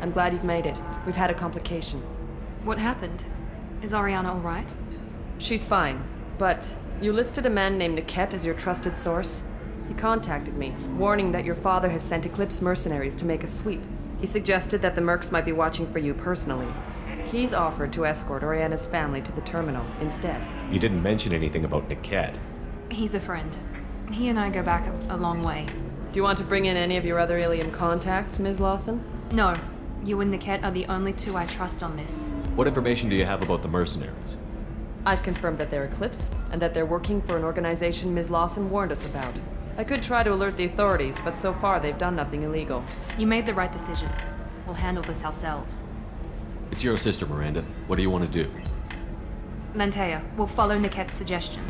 I'm glad you've made it. We've had a complication. What happened? Is Ariana all right? She's fine, but you listed a man named Niket as your trusted source. He contacted me, warning that your father has sent Eclipse mercenaries to make a sweep. He suggested that the mercs might be watching for you personally. He's offered to escort Oriana's family to the terminal instead. You didn't mention anything about Niket. He's a friend. He and I go back a long way. Do you want to bring in any of your other alien contacts, Ms. Lawson? No. You and Niket are the only two I trust on this. What information do you have about the mercenaries? I've confirmed that they're Eclipse, and that they're working for an organization Ms. Lawson warned us about. I could try to alert the authorities, but so far they've done nothing illegal. You made the right decision. We'll handle this ourselves. It's your sister, Miranda. What do you want to do? Lantea, we'll follow Niket's suggestion.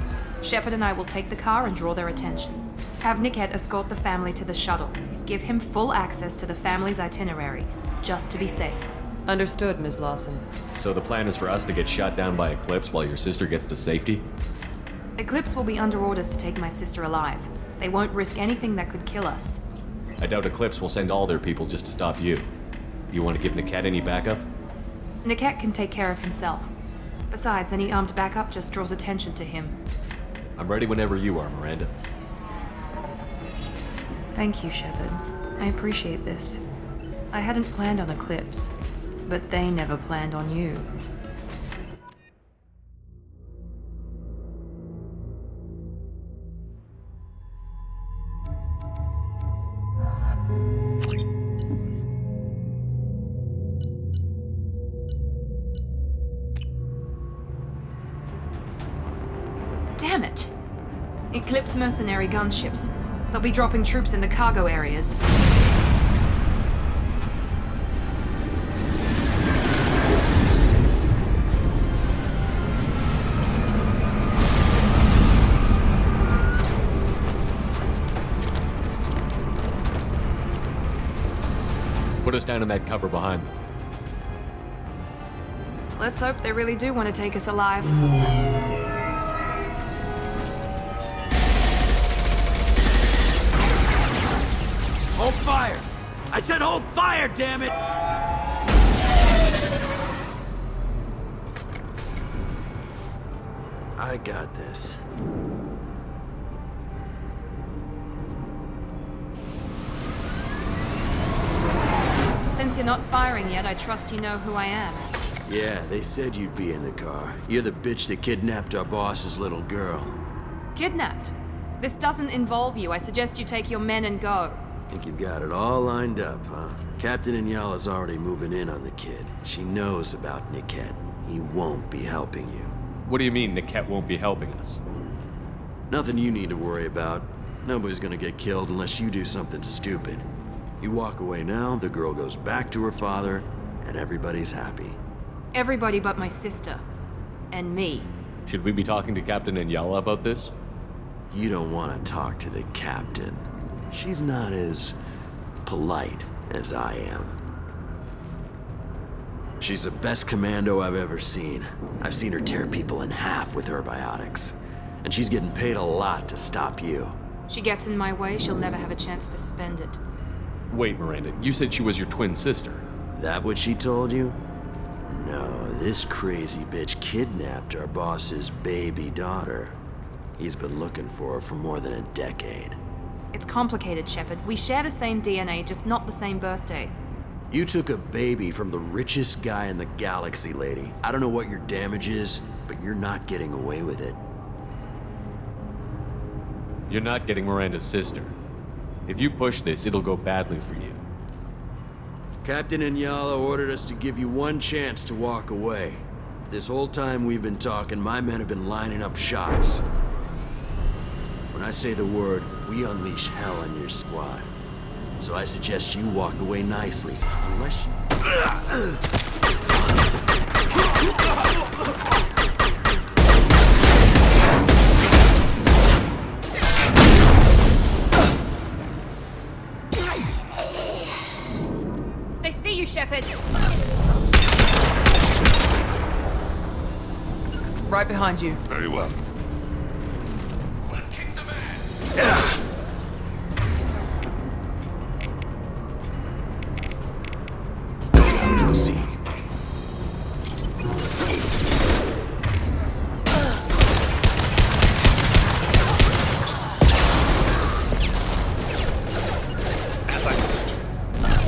Shepard and I will take the car and draw their attention. Have Niket escort the family to the shuttle. Give him full access to the family's itinerary, just to be safe. Understood, Ms. Lawson. So the plan is for us to get shot down by Eclipse while your sister gets to safety? Eclipse will be under orders to take my sister alive. They won't risk anything that could kill us. I doubt Eclipse will send all their people just to stop you. Do you want to give Niket any backup? Niket can take care of himself. Besides, any armed backup just draws attention to him. I'm ready whenever you are, Miranda. Thank you, Shepard. I appreciate this. I hadn't planned on Eclipse, but they never planned on you. Damn it! Eclipse mercenary gunships. They'll be dropping troops in the cargo areas. Put us down in that cover behind them. Let's hope they really do want to take us alive. Hold fire! I said hold fire, damn it! I got this. Since you're not firing yet, I trust you know who I am. Yeah, they said you'd be in the car. You're the bitch that kidnapped our boss's little girl. Kidnapped? This doesn't involve you. I suggest you take your men and go. Think you've got it all lined up, huh? Captain Inyala's already moving in on the kid. She knows about Niket. He won't be helping you. What do you mean Niket won't be helping us? Nothing you need to worry about. Nobody's gonna get killed unless you do something stupid. You walk away now, the girl goes back to her father, and everybody's happy. Everybody but my sister. And me. Should we be talking to Captain Inyala about this? You don't want to talk to the captain. She's not as polite as I am. She's the best commando I've ever seen. I've seen her tear people in half with her biotics. And she's getting paid a lot to stop you. She gets in my way, she'll never have a chance to spend it. Wait, Miranda, you said she was your twin sister. That what she told you? No, this crazy bitch kidnapped our boss's baby daughter. He's been looking for her for more than a decade. It's complicated, Shepard. We share the same DNA, just not the same birthday. You took a baby from the richest guy in the galaxy, lady. I don't know what your damage is, but you're not getting away with it. You're not getting Miranda's sister. If you push this, it'll go badly for you. Captain Inyala ordered us to give you one chance to walk away. This whole time we've been talking, my men have been lining up shots. When I say the word, we unleash hell on your squad. So I suggest you walk away nicely, unless you... They see you, Shepard! Right behind you. Very well. Let's kick some ass. out to the sea. As I must.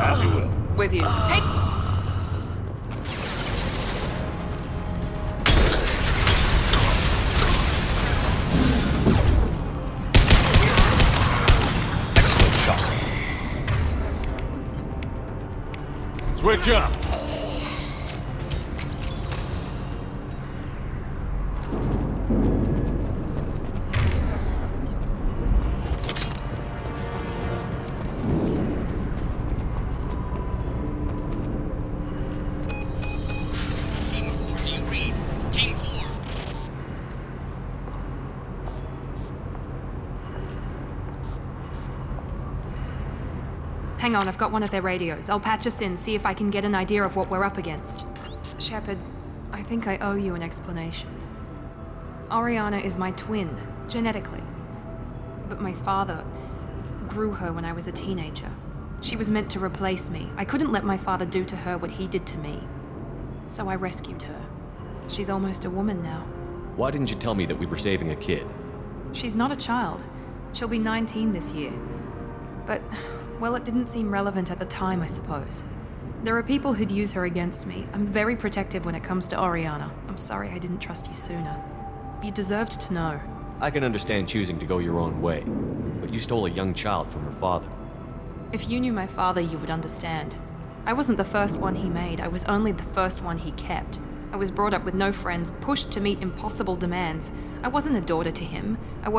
As you will. With you. Take. Excellent shot. Switch up! Team 4, do you read? Team 4. Hang on, I've got one of their radios. I'll patch us in, see if I can get an idea of what we're up against. Shepard, I think I owe you an explanation. Oriana is my twin, genetically. But my father grew her when I was a teenager. She was meant to replace me. I couldn't let my father do to her what he did to me. So I rescued her. She's almost a woman now. Why didn't you tell me that we were saving a kid? She's not a child. She'll be 19 this year. But, well, it didn't seem relevant at the time, I suppose. There are people who'd use her against me. I'm very protective when it comes to Oriana. I'm sorry I didn't trust you sooner. You deserved to know. I can understand choosing to go your own way, but you stole a young child from her father. If you knew my father, you would understand. I wasn't the first one he made. I was only the first one he kept. I was brought up with no friends, pushed to meet impossible demands. I wasn't a daughter to him. I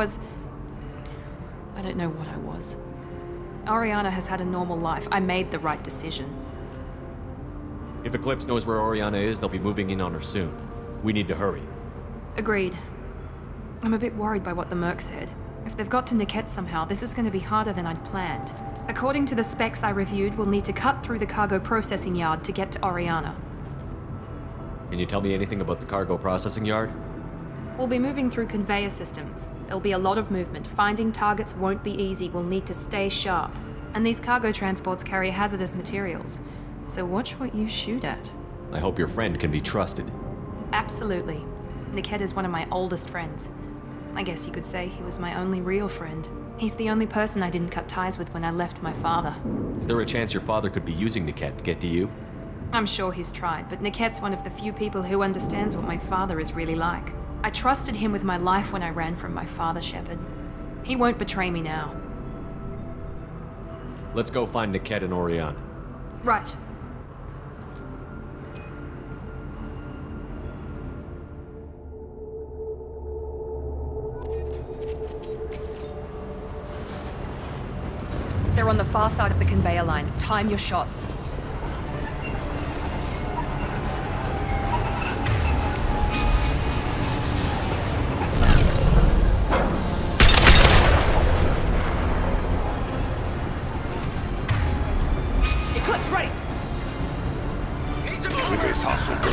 don't know what I was. Oriana has had a normal life. I made the right decision. If Eclipse knows where Oriana is, they'll be moving in on her soon. We need to hurry. Agreed. I'm a bit worried by what the Merc said. If they've got to Niket somehow, this is going to be harder than I'd planned. According to the specs I reviewed, we'll need to cut through the cargo processing yard to get to Oriana. Can you tell me anything about the cargo processing yard? We'll be moving through conveyor systems. There'll be a lot of movement. Finding targets won't be easy. We'll need to stay sharp. And these cargo transports carry hazardous materials. So watch what you shoot at. I hope your friend can be trusted. Absolutely. Niket is one of my oldest friends. I guess you could say he was my only real friend. He's the only person I didn't cut ties with when I left my father. Is there a chance your father could be using Niket to get to you? I'm sure he's tried, but Niket's one of the few people who understands what my father is really like. I trusted him with my life when I ran from my father, Shepard. He won't betray me now. Let's go find Niket and Oriana. Right. They're on the far side of the conveyor line. Time your shots. Eclipse ready! Need to move! We face hostile bird.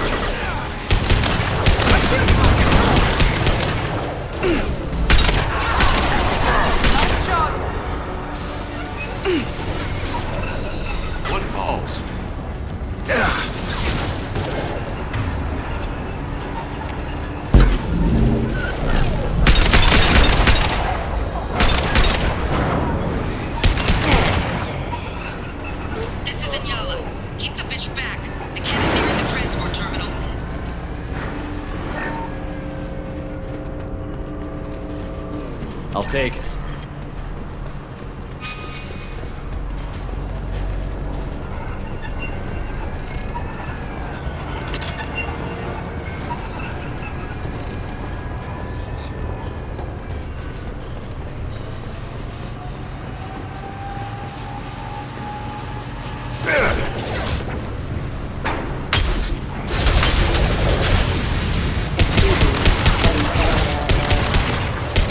Nice shot! One falls. This is Inyala. Keep the bitch back. The cat is near in the transport terminal. I'll take it.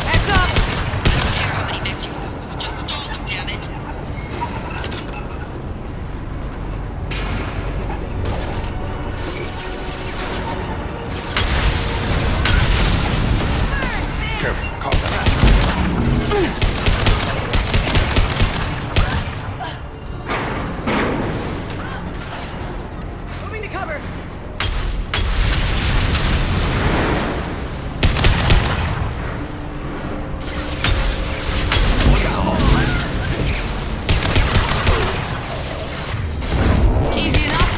Heads up! Careful, calm down. Moving to cover. Easy enough.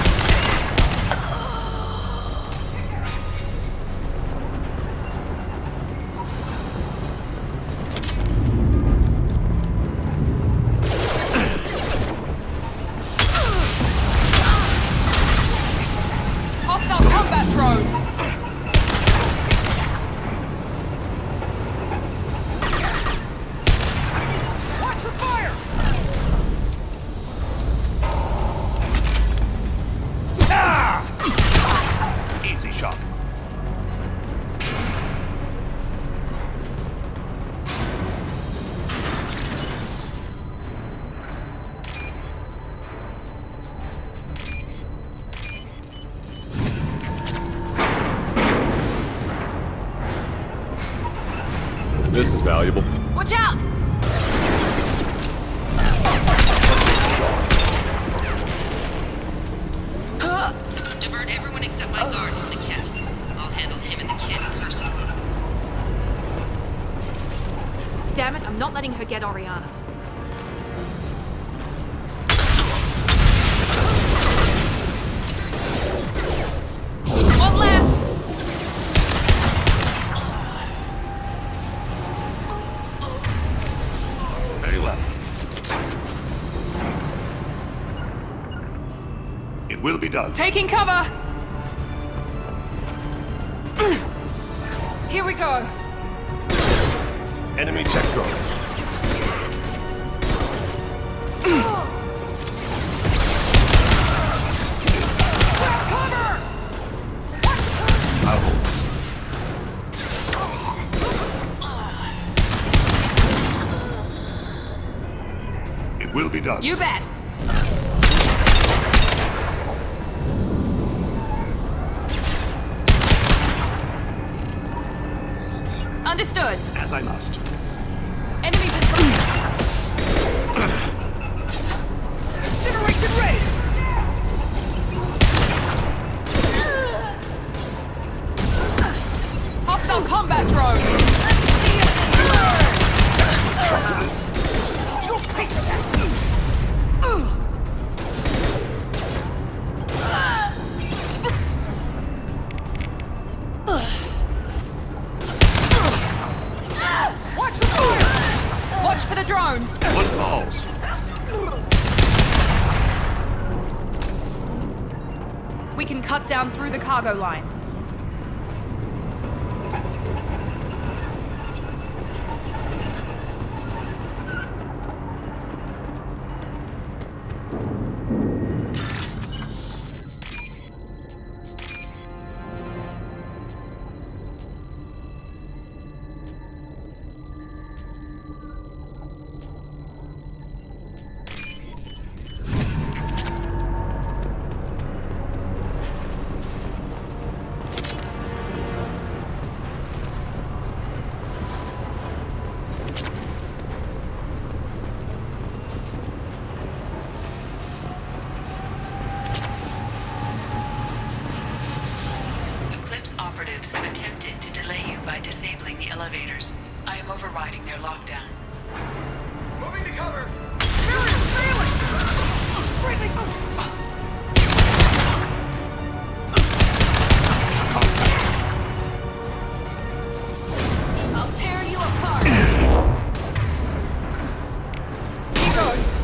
Hostile combat drone. Watch for fire! Easy shot. This is valuable. Watch out! Divert everyone except my guard from the kit. I'll handle him and the kid in person. Damn it, I'm not letting her get Oriana. One less! Very well. It will be done. Taking cover! Here we go. Enemy tech drone. I'll hold. It will be done. You bet. Understood. As I must. Enemies in front. Incineration ready! Hostile combat drone. Watch for the drone. One falls. We can cut down through the cargo line. Eclipse operatives have attempted to delay you by disabling the elevators. I am overriding their lockdown. Moving to cover. I'll tear you apart. Here goes.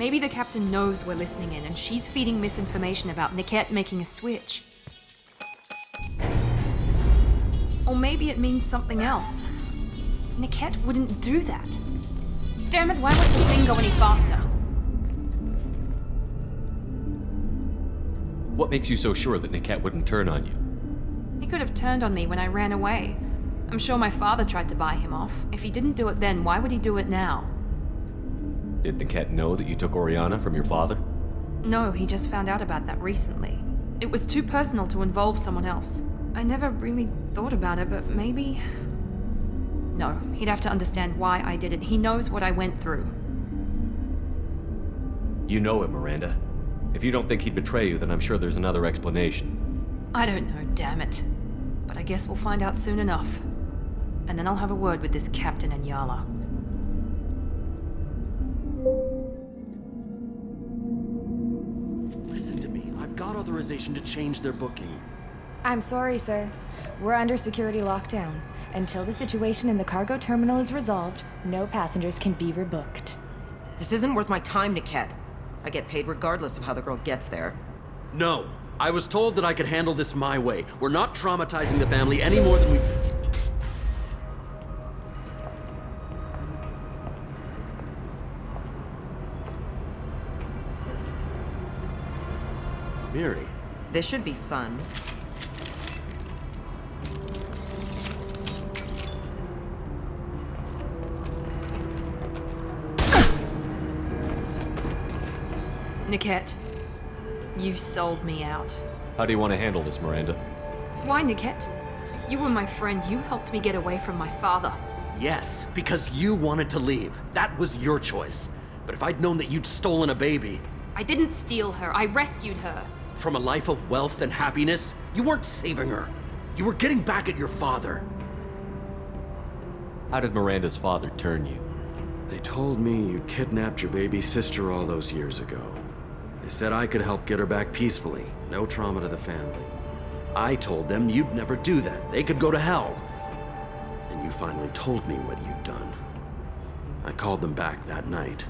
Maybe the captain knows we're listening in and she's feeding misinformation about Niket making a switch. Or maybe it means something else. Niket wouldn't do that. Damn it, why won't the thing go any faster? What makes you so sure that Niket wouldn't turn on you? He could have turned on me when I ran away. I'm sure my father tried to buy him off. If he didn't do it then, why would he do it now? Did Niket know that you took Oriana from your father? No, he just found out about that recently. It was too personal to involve someone else. I never really thought about it, but maybe... No, he'd have to understand why I did it. He knows what I went through. You know him, Miranda. If you don't think he'd betray you, then I'm sure there's another explanation. I don't know, damn it. But I guess we'll find out soon enough. And then I'll have a word with this captain and Yala. Listen to me. I've got authorization to change their booking. I'm sorry, sir. We're under security lockdown. Until the situation in the cargo terminal is resolved, no passengers can be rebooked. This isn't worth my time, Niket. I get paid regardless of how the girl gets there. No. I was told that I could handle this my way. We're not traumatizing the family any more than we... Miri. This should be fun. Niket, you sold me out. How do you want to handle this, Miranda? Why, Niket? You were my friend. You helped me get away from my father. Yes, because you wanted to leave. That was your choice. But if I'd known that you'd stolen a baby... I didn't steal her. I rescued her. From a life of wealth and happiness, you weren't saving her. You were getting back at your father. How did Miranda's father turn you? They told me you kidnapped your baby sister all those years ago. They said I could help get her back peacefully. No trauma to the family. I told them you'd never do that. They could go to hell. And you finally told me what you'd done. I called them back that night.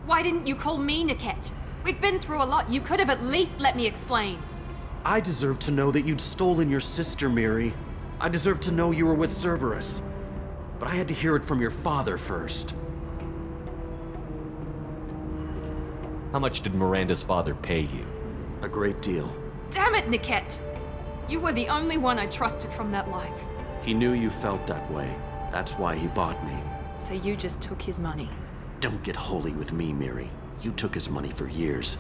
Why didn't you call me, Niket? We've been through a lot. You could have at least let me explain. I deserve to know that you'd stolen your sister, Miri. I deserve to know you were with Cerberus. But I had to hear it from your father first. How much did Miranda's father pay you? A great deal. Damn it, Niket! You were the only one I trusted from that life. He knew you felt that way. That's why he bought me. So you just took his money. Don't get holy with me, Miri. You took his money for years.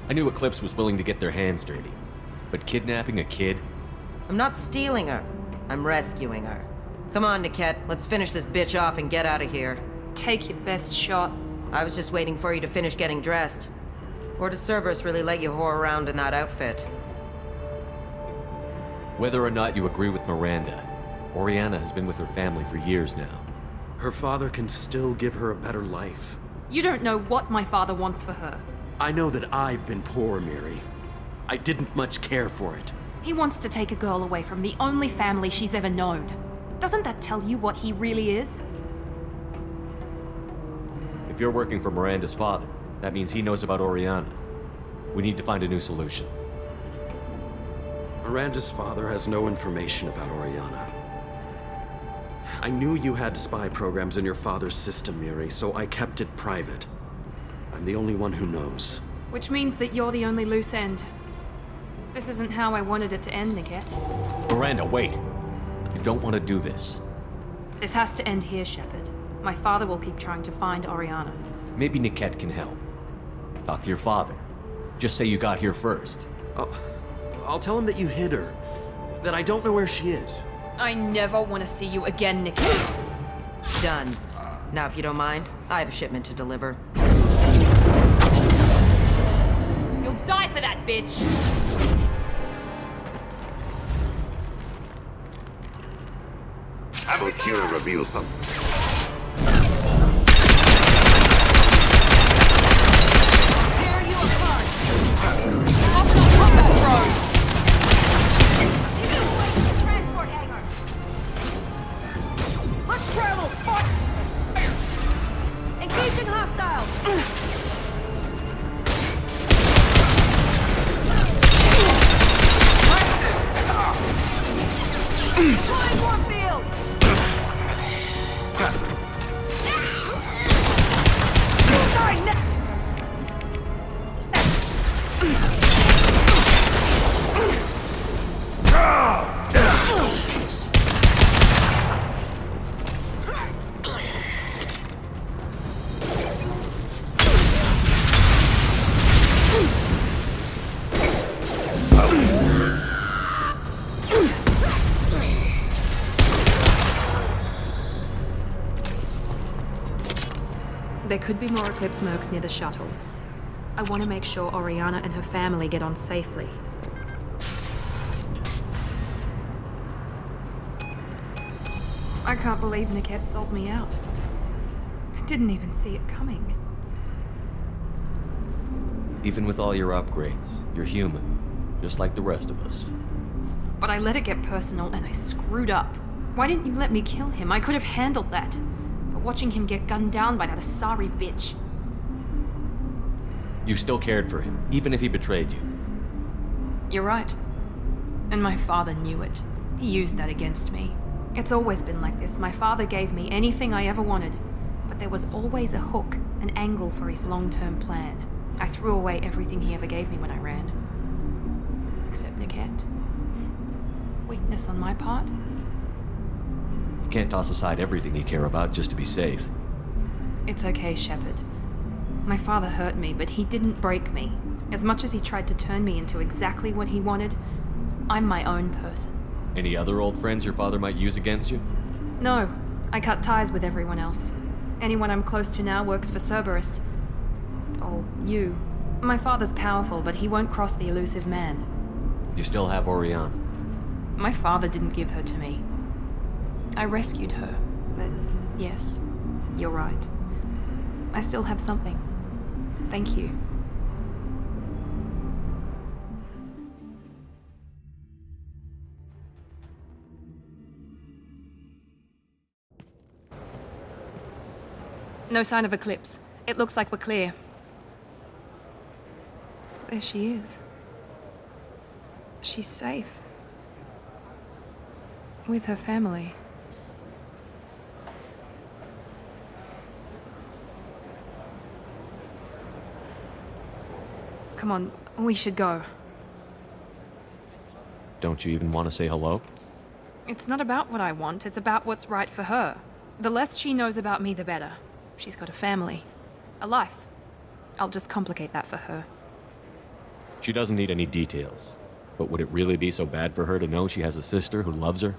I knew Eclipse was willing to get their hands dirty. But kidnapping a kid? I'm not stealing her. I'm rescuing her. Come on, Niket. Let's finish this bitch off and get out of here. Take your best shot. I was just waiting for you to finish getting dressed. Or does Cerberus really let you whore around in that outfit? Whether or not you agree with Miranda, Oriana has been with her family for years now. Her father can still give her a better life. You don't know what my father wants for her. I know that I've been poor, Miri. I didn't much care for it. He wants to take a girl away from the only family she's ever known. Doesn't that tell you what he really is? If you're working for Miranda's father, that means he knows about Oriana. We need to find a new solution. Miranda's father has no information about Oriana. I knew you had spy programs in your father's system, Miri, so I kept it private. I'm the only one who knows. Which means that you're the only loose end. This isn't how I wanted it to end, Niket. Miranda, wait! You don't want to do this. This has to end here, Shepard. My father will keep trying to find Oriana. Maybe Niket can help. Talk to your father. Just say you got here first. I'll tell him that you hid her. That I don't know where she is. I never want to see you again, Niket. Done. Now, if you don't mind, I have a shipment to deliver. You'll die for that, bitch! Avocura reveals them. Tear you apart! Off the combat drone! Transport hangar! Let's travel! Fire! Engage Engaging hostiles! Flying warfield! There could be more Eclipse mercs near the shuttle. I want to make sure Oriana and her family get on safely. I can't believe Niket sold me out. I didn't even see it coming. Even with all your upgrades, you're human, just like the rest of us. But I let it get personal and I screwed up. Why didn't you let me kill him? I could have handled that. But watching him get gunned down by that Asari bitch. You still cared for him, even if he betrayed you. You're right. And my father knew it. He used that against me. It's always been like this. My father gave me anything I ever wanted. But there was always a hook, an angle for his long-term plan. I threw away everything he ever gave me when I ran. Except Niket. Weakness on my part? You can't toss aside everything you care about just to be safe. It's okay, Shepard. My father hurt me, but he didn't break me. As much as he tried to turn me into exactly what he wanted, I'm my own person. Any other old friends your father might use against you? No, I cut ties with everyone else. Anyone I'm close to now works for Cerberus. Or you. My father's powerful, but he won't cross the elusive man. You still have Oriana. My father didn't give her to me. I rescued her, but yes, you're right. I still have something. Thank you. No sign of Eclipse. It looks like we're clear. There she is. She's safe. With her family. Come on, we should go. Don't you even want to say hello? It's not about what I want, it's about what's right for her. The less she knows about me, the better. She's got a family. A life. I'll just complicate that for her. She doesn't need any details. But would it really be so bad for her to know she has a sister who loves her?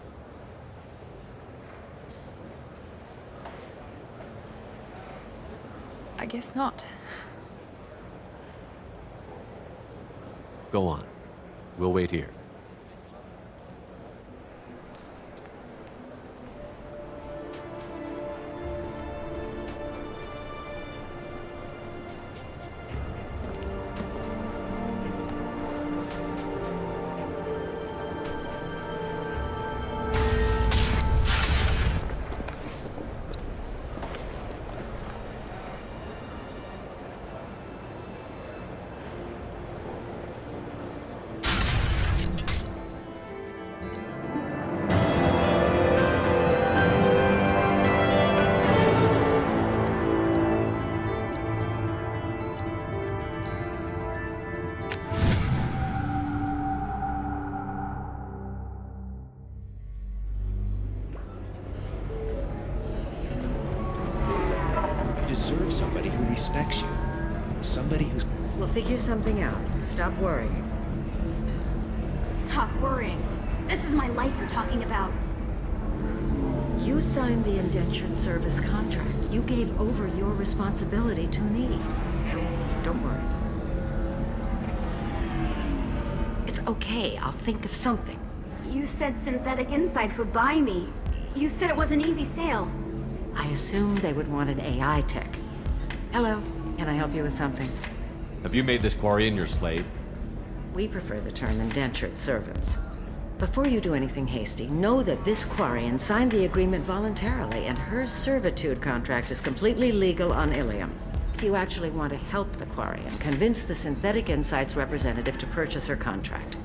I guess not. Go on. We'll wait here. Deserve somebody who respects you. Somebody who's... We'll figure something out. Stop worrying. Stop worrying. This is my life you're talking about. You signed the indentured service contract. You gave over your responsibility to me. So, don't worry. It's okay. I'll think of something. You said synthetic insights would buy me. You said it was an easy sale. I assumed they would want an AI tech. Hello. Can I help you with something? Have you made this Quarian your slave? We prefer the term indentured servants. Before you do anything hasty, know that this Quarian signed the agreement voluntarily, and her servitude contract is completely legal on Ilium. If you actually want to help the Quarian, convince the Synthetic Insights representative to purchase her contract.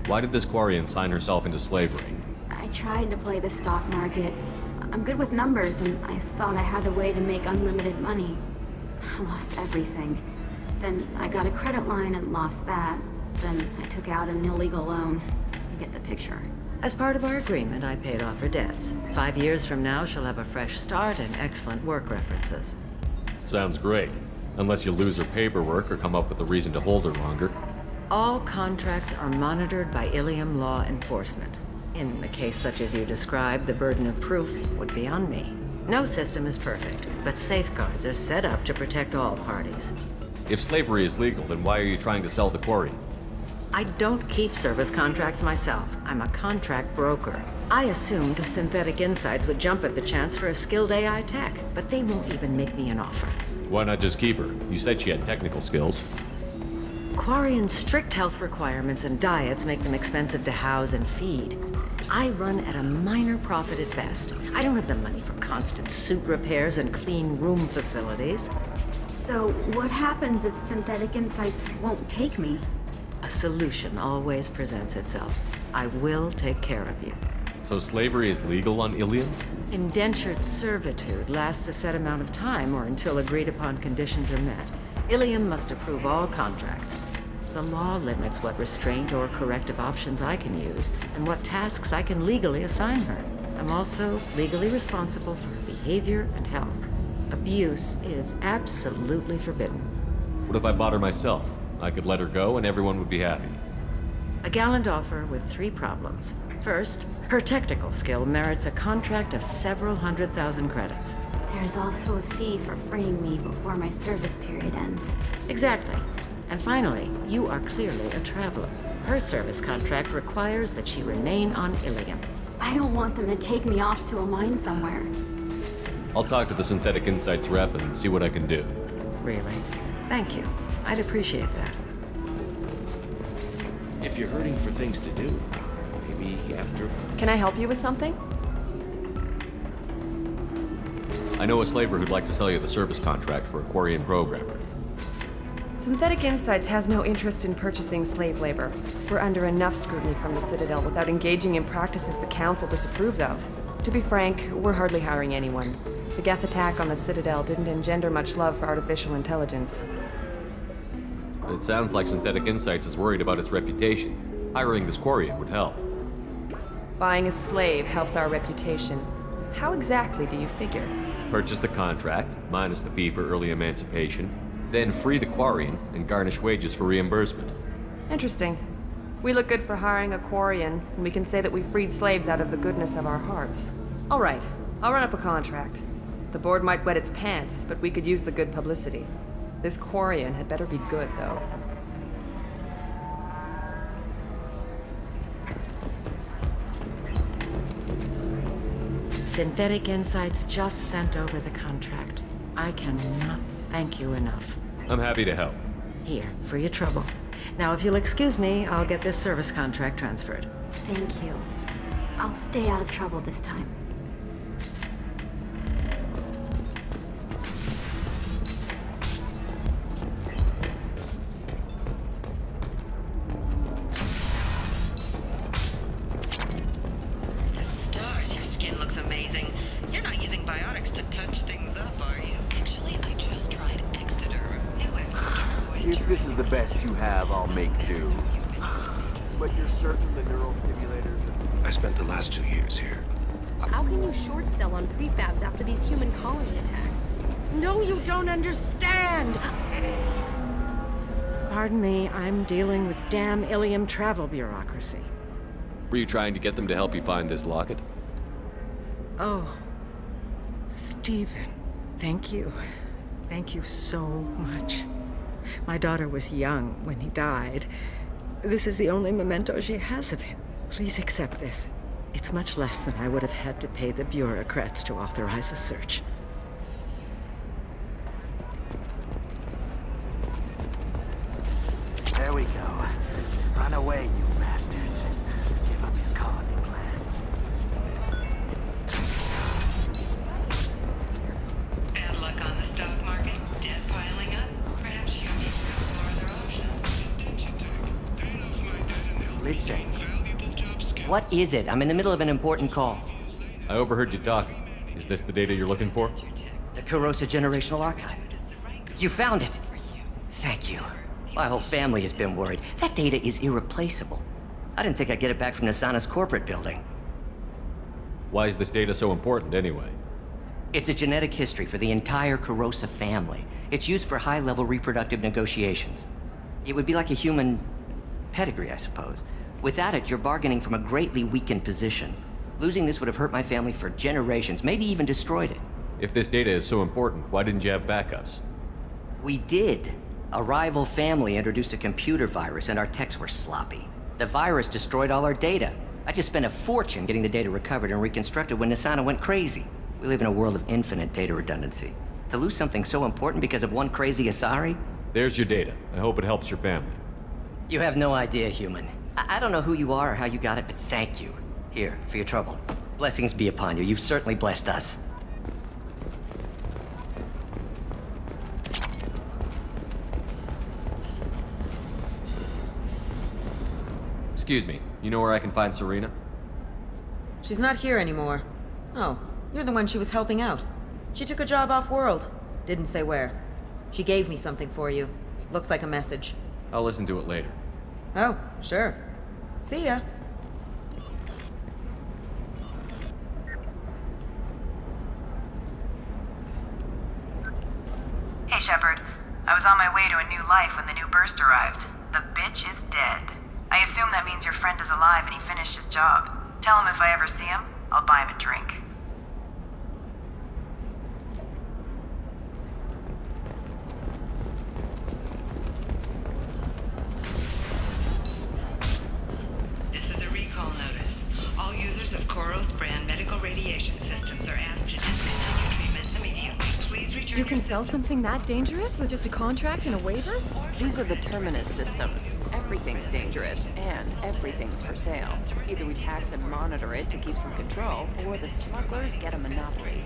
Why did this Quarian sign herself into slavery? I tried to play the stock market. I'm good with numbers, and I thought I had a way to make unlimited money. I lost everything. Then I got a credit line and lost that. Then I took out an illegal loan. You get the picture. As part of our agreement, I paid off her debts. 5 years from now, she'll have a fresh start and excellent work references. Sounds great. Unless you lose her paperwork or come up with a reason to hold her longer. All contracts are monitored by Ilium law enforcement. In a case such as you described, the burden of proof would be on me. No system is perfect, but safeguards are set up to protect all parties. If slavery is legal, then why are you trying to sell the Quarian? I don't keep service contracts myself. I'm a contract broker. I assumed Synthetic Insights would jump at the chance for a skilled AI tech, but they won't even make me an offer. Why not just keep her? You said she had technical skills. Quarian's strict health requirements and diets make them expensive to house and feed. I run at a minor profit at best. I don't have the money for constant suit repairs and clean room facilities. So what happens if Synthetic Insights won't take me? A solution always presents itself. I will take care of you. So slavery is legal on Ilium? Indentured servitude lasts a set amount of time or until agreed upon conditions are met. Ilium must approve all contracts. The law limits what restraint or corrective options I can use and what tasks I can legally assign her. I'm also legally responsible for her behavior and health. Abuse is absolutely forbidden. What if I bought her myself? I could let her go and everyone would be happy. A gallant offer with 3 problems. First, her technical skill merits a contract of several 100,000 credits. There's also a fee for freeing me before my service period ends. Exactly. And finally, you are clearly a traveler. Her service contract requires that she remain on Ilium. I don't want them to take me off to a mine somewhere. I'll talk to the Synthetic Insights rep and see what I can do. Really? Thank you. I'd appreciate that. If you're hurting for things to do, maybe after... Can I help you with something? I know a slaver who'd like to sell you the service contract for a Quarian programmer. Synthetic Insights has no interest in purchasing slave labor. We're under enough scrutiny from the Citadel without engaging in practices the Council disapproves of. To be frank, we're hardly hiring anyone. The Geth attack on the Citadel didn't engender much love for artificial intelligence. It sounds like Synthetic Insights is worried about its reputation. Hiring this Quarian would help. Buying a slave helps our reputation. How exactly do you figure? Purchase the contract, minus the fee for early emancipation, then free the Quarian and garnish wages for reimbursement. Interesting. We look good for hiring a Quarian, and we can say that we freed slaves out of the goodness of our hearts. All right, I'll run up a contract. The board might wet its pants, but we could use the good publicity. This Quarian had better be good, though. Synthetic Insights just sent over the contract. I cannot thank you enough. I'm happy to help. Here, for your trouble. Now, if you'll excuse me, I'll get this service contract transferred. Thank you. I'll stay out of trouble this time. Stars, your skin looks amazing. You're not using biotics to touch things up, are you? Actually, I just tried Exeter. If this is the best you have, I'll make do. But you're certain the neural stimulators... I spent the last 2 years here. How can you short sell on prefabs after these human colony attacks? No, you don't understand! Pardon me, I'm dealing with damn Ilium travel bureaucracy. Were you trying to get them to help you find this locket? Oh, Stephen, thank you. Thank you so much. My daughter was young when he died. This is the only memento she has of him. Please accept this. It's much less than I would have had to pay the bureaucrats to authorize a search. There we go. Run away, you bastards. Give up your colony plans. Bad luck on the stock market. Debt piling up. Perhaps you need to explore other options. Listen. What is it? I'm in the middle of an important call. I overheard you talking. Is this the data you're looking for? The Kurosa Generational Archive. You found it. Thank you. My whole family has been worried. That data is irreplaceable. I didn't think I'd get it back from Nasana's corporate building. Why is this data so important, anyway? It's a genetic history for the entire Kurosa family. It's used for high-level reproductive negotiations. It would be like a human pedigree, I suppose. Without it, you're bargaining from a greatly weakened position. Losing this would have hurt my family for generations, maybe even destroyed it. If this data is so important, why didn't you have backups? We did. A rival family introduced a computer virus and our techs were sloppy. The virus destroyed all our data. I just spent a fortune getting the data recovered and reconstructed when Nasana went crazy. We live in a world of infinite data redundancy. To lose something so important because of one crazy Asari? There's your data. I hope it helps your family. You have no idea, human. I don't know who you are or how you got it, but thank you. Here, for your trouble. Blessings be upon you. You've certainly blessed us. Excuse me, you know where I can find Serena? She's not here anymore. Oh, you're the one she was helping out. She took a job off-world. Didn't say where. She gave me something for you. Looks like a message. I'll listen to it later. Oh, sure. See ya. Hey, Shepard. I was on my way to a new life when the new burst arrived. The bitch is dead. I assume that means your friend is alive and he finished his job. Tell him if I ever see him, I'll buy him a drink. This is a recall notice. All users of Koros brand medical radiation systems are asked to discontinue treatment immediately. Please return. You can sell something that dangerous with just a contract and a waiver? These are the Terminus systems. Everything's dangerous, and everything's for sale. Either we tax and monitor it to keep some control, or the smugglers get a monopoly.